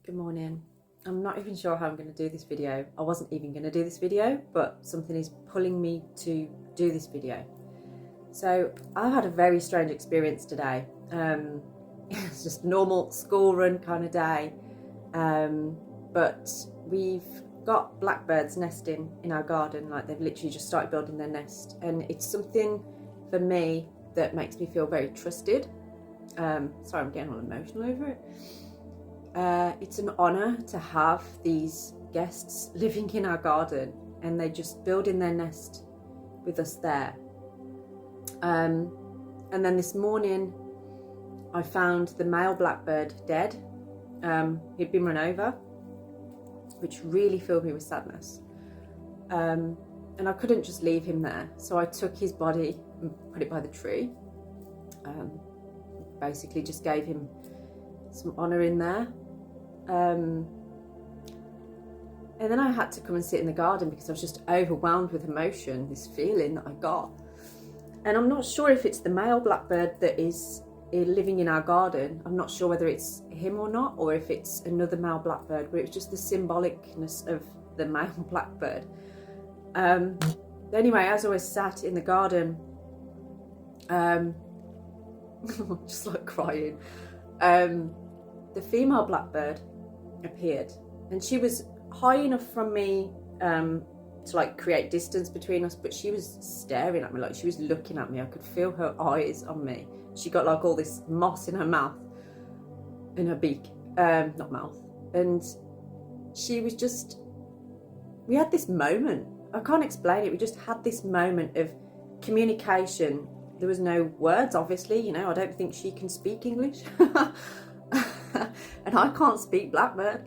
Good morning. I'm not even sure how I'm going to do this video. I wasn't even going to do this video, but something is pulling me to do this video. So I had a very strange experience today. It's just a normal school run kind of day. But we've got blackbirds nesting in our garden. Like, they've literally just started building their nest. And it's something for me that makes me feel very trusted. Sorry, I'm getting all emotional over it. It's an honour to have these guests living in our garden, and they just build in their nest with us there. And then this morning I found the male blackbird dead. He'd been run over, which really filled me with sadness. And I couldn't just leave him there, so I took his body and put it by the tree. Basically just gave him some honour in there. And then I had to come and sit in the garden because I was just overwhelmed with emotion, this feeling that I got. And I'm not sure if it's the male blackbird that is living in our garden. I'm not sure whether it's him or not, or if it's another male blackbird, but it's just the symbolicness of the male blackbird. Anyway, as I was sat in the garden, just like crying, the female blackbird appeared, and she was high enough from me to like create distance between us, but she was staring at me, like she was looking at me. I could feel her eyes on me. She got like all this moss in her mouth, in her beak, not mouth, and she was just, we had this moment, I can't explain it, we just had this moment of communication. There was no words, obviously, you know, I don't think she can speak English. And I can't speak Blackbird,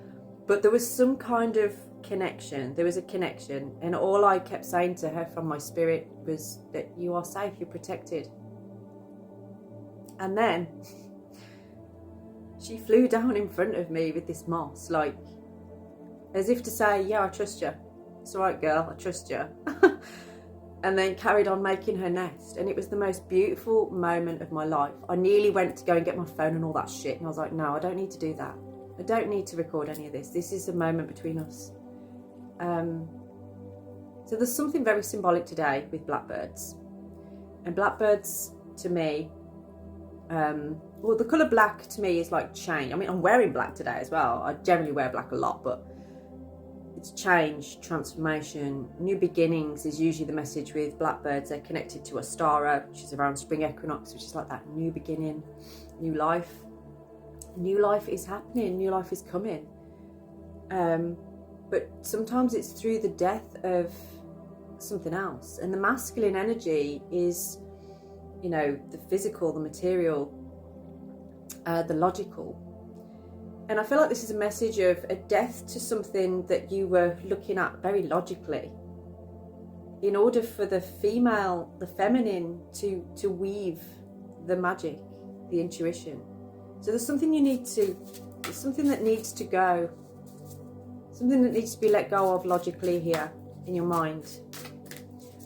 but there was some kind of connection. There was a connection, and all I kept saying to her from my spirit was that you are safe, you're protected. And then she flew down in front of me with this moss, like as if to say, yeah, I trust you. It's all right, girl, I trust you. And then carried on making her nest. And it was the most beautiful moment of my life. I nearly went to go and get my phone and all that shit, and I was like, no, I don't need to do that. I don't need to record any of this. This is a moment between us. So there's something very symbolic today with blackbirds. And blackbirds, to me, well, the colour black to me is like change. I mean, I'm wearing black today as well. I generally wear black a lot, but it's change, transformation, new beginnings is usually the message with blackbirds. They're connected to Ostara, which is around spring equinox, which is like that new beginning, new life. New life is happening, new life is coming. But sometimes it's through the death of something else. And the masculine energy is, you know, the physical, the material, the logical. And I feel like this is a message of a death to something that you were looking at very logically, in order for the female, the feminine, to weave the magic, the intuition. So there's something there's something that needs to go, something that needs to be let go of logically here in your mind.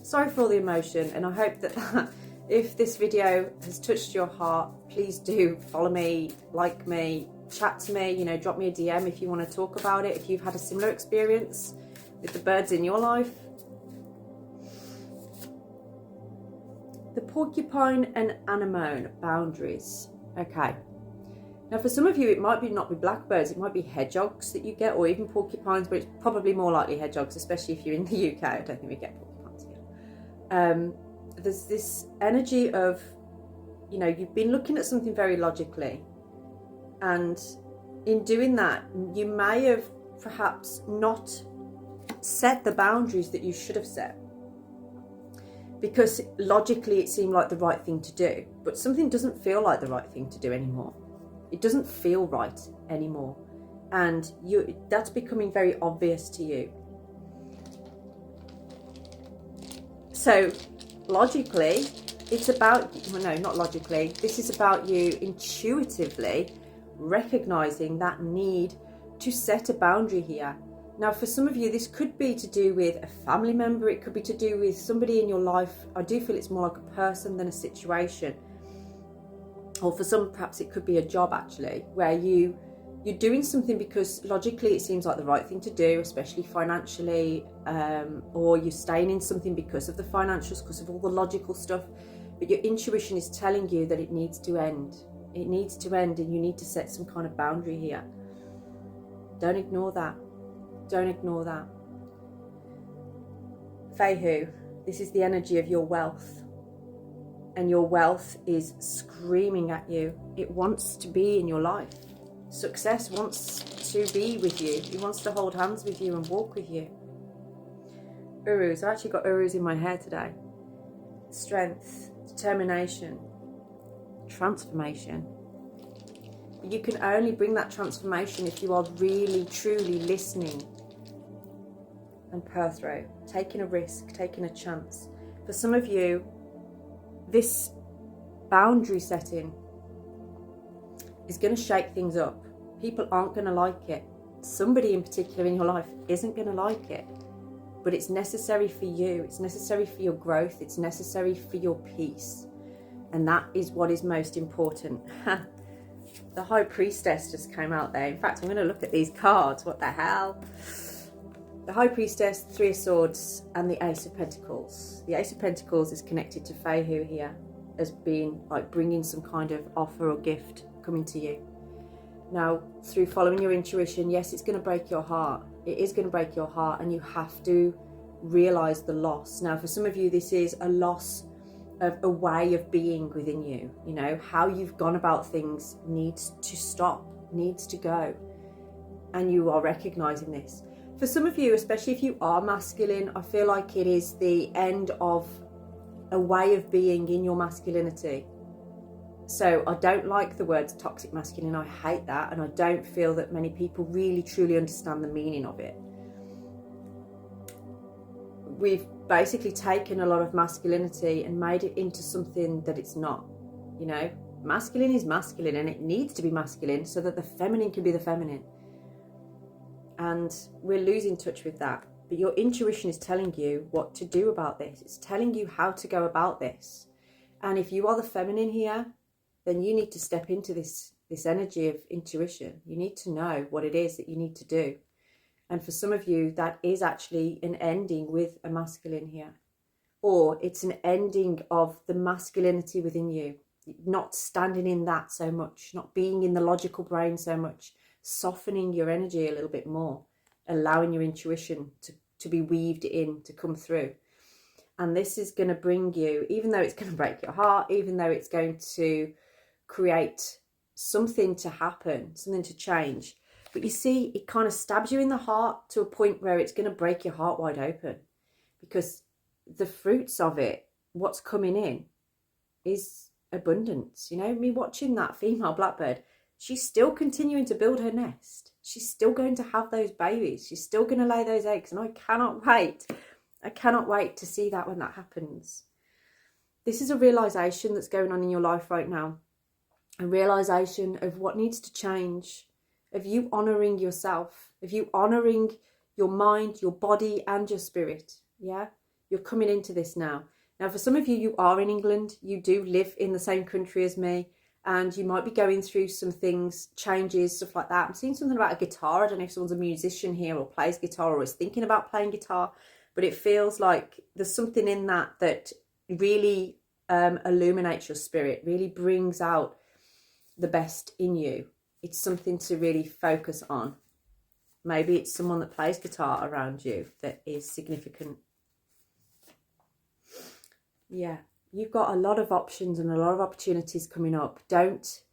Sorry for all the emotion, and I hope that if this video has touched your heart, please do follow me, like me, chat to me, you know, drop me a DM if you want to talk about it, if you've had a similar experience with the birds in your life. The porcupine and anemone boundaries. Okay. Now for some of you, it might not be blackbirds, it might be hedgehogs that you get, or even porcupines, but it's probably more likely hedgehogs, especially if you're in the UK. I don't think we get porcupines here. There's this energy of, you know, you've been looking at something very logically, and in doing that, you may have perhaps not set the boundaries that you should have set, because logically it seemed like the right thing to do, but something doesn't feel like the right thing to do anymore. It doesn't feel right anymore, and that's becoming very obvious to you. So logically, it's about, well, no, not logically, this is about you intuitively recognizing that need to set a boundary here. Now for some of you, this could be to do with a family member, it could be to do with somebody in your life. I do feel it's more like a person than a situation. Or for some, perhaps it could be a job actually, where you You're doing something because logically it seems like the right thing to do, especially financially, or you're staying in something because of the financials, because of all the logical stuff. But your intuition is telling you that it needs to end. It needs to end, and you need to set some kind of boundary here. Don't ignore that. Don't ignore that. Feihu, this is the energy of your wealth. And your wealth is screaming at you. It wants to be in your life. Success wants to be with you. It wants to hold hands with you and walk with you. Urus. I've actually got Urus in my hair today. Strength, determination, transformation. You can only bring that transformation if you are really, truly listening. And pearl throat, taking a risk, taking a chance. For some of you, this boundary setting is going to shake things up. People aren't going to like it. Somebody in particular in your life isn't going to like it. But it's necessary for you. It's necessary for your growth. It's necessary for your peace. And that is what is most important. The High Priestess just came out there. In fact, I'm going to look at these cards. What the hell? The High Priestess, Three of Swords, and the Ace of Pentacles. The Ace of Pentacles is connected to Feihu here as being like bringing some kind of offer or gift coming to you. Now, through following your intuition, yes, it's going to break your heart. It is going to break your heart, and you have to realise the loss. Now, for some of you, this is a loss of a way of being within you. You know, how you've gone about things needs to stop, needs to go. And you are recognising this. For some of you, especially if you are masculine, I feel like it is the end of a way of being in your masculinity. So I don't like the words toxic masculine. I hate that. And I don't feel that many people really truly understand the meaning of it. We've basically taken a lot of masculinity and made it into something that it's not. You know, masculine is masculine, and it needs to be masculine so that the feminine can be the feminine. And we're losing touch with that. But your intuition is telling you what to do about this. It's telling you how to go about this. And if you are the feminine here, then you need to step into this energy of intuition. You need to know what it is that you need to do. And for some of you, that is actually an ending with a masculine here. Or it's an ending of the masculinity within you. Not standing in that so much. Not being in the logical brain so much. Softening your energy a little bit more. Allowing your intuition to be weaved in, to come through. And this is going to bring you, even though it's going to break your heart, even though it's going to create something to happen, something to change. But you see, it kind of stabs you in the heart to a point where it's going to break your heart wide open. Because the fruits of it, what's coming in, is abundance. You know, me watching that female blackbird, she's still continuing to build her nest. She's still going to have those babies. She's still going to lay those eggs. And I cannot wait. I cannot wait to see that when that happens. This is a realisation that's going on in your life right now. A realisation of what needs to change. Of you honouring yourself. Of you honouring your mind, your body and your spirit. Yeah? You're coming into this now. Now, for some of you, you are in England. You do live in the same country as me. And you might be going through some things, changes, stuff like that. I'm seeing something about a guitar. I don't know if someone's a musician here or plays guitar or is thinking about playing guitar. But it feels like there's something in that really illuminates your spirit, really brings out the best in you. It's something to really focus on. Maybe it's someone that plays guitar around you that is significant. Yeah. You've got a lot of options and a lot of opportunities coming up. Don't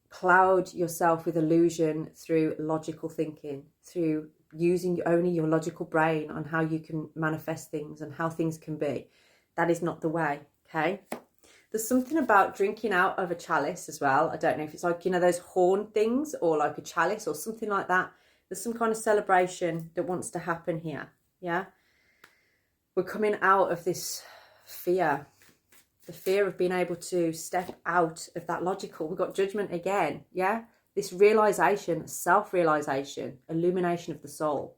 cloud yourself with illusion through logical thinking, through using only your logical brain on how you can manifest things and how things can be. That is not the way, okay? There's something about drinking out of a chalice as well. I don't know if it's like, you know, those horn things or like a chalice or something like that. There's some kind of celebration that wants to happen here, yeah? We're coming out of this fear. The fear of being able to step out of that logical. We've got judgment again, yeah? This realisation, self-realisation, illumination of the soul.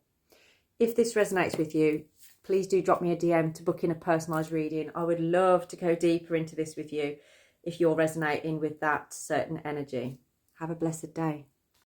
If this resonates with you, please do drop me a DM to book in a personalised reading. I would love to go deeper into this with you if you're resonating with that certain energy. Have a blessed day.